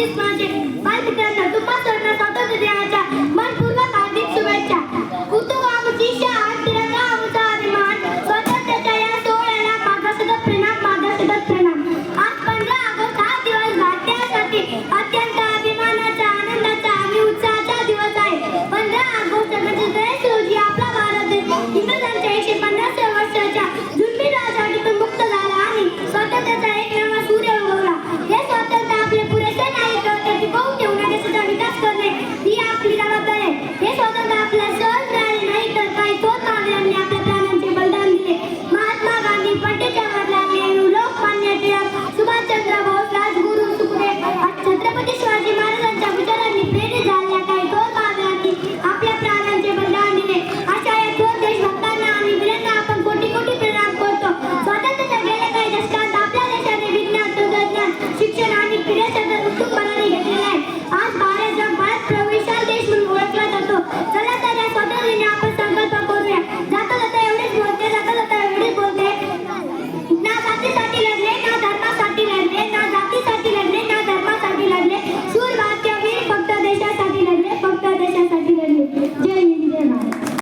24 माझे बालमित्रांना तुम्हा सर्वांना स्वातंत्र्य दिनाच्या मनपूर्वक हार्दिक शुभेच्छा. उतू आमची शान तिरंगा आमचा अभिमान स्वातंत्र्याच्या या सोहळ्याला माझा सतत प्रणाम. आज 15 ऑगस्ट हा दिवस भारतीयांसाठी अत्यंत अभिमानाचा आनंदाचा आणि उत्साहाचा दिवस आहे. 15 ऑगस्ट 1943 रोजी आपला भारत देश इंग्रजांच्या 150व्या वर्षाच्या जुलमी राजवटीतून मुक्त झाला आणि स्वातंत्र्याचा एक नवा सूर्य उगवला. हे स्वातंत्र्य आपले पुरेसे नाही तर ते टिकवून ठेवणे, देशाचा विकास करणे ही आपली जबाबदारी आहे. हे स्वातंत्र्य आपल्याला सहज मिळाले नाही तर काही थोर नागरिकांनी आपल्या प्राणांचे बलिदान दिले. महात्मा गांधी, पंडित जवाहरलाल नेहरू, लोकमान्य टिळक, सुभाषचंद्र बोस, राजगुरू, सुखदेव, छत्रपती शिवाजी महाराजांच्या विचारांनी प्रेरित झालेल्या काही थोर नागरिकांनी आपल्या प्राणांचे बलिदान दिले. अशा या थोर देशभक्तांना आणि वीरांना आपण कोटी कोटी प्रणाम करतो. स्वातंत्र्याच्या गेल्या काही दशकात आपल्या देशाने विज्ञान, तंत्रज्ञान, शिक्षण आणि क्रीडा क्षेत्रात उत्तुंग भरारी घेतली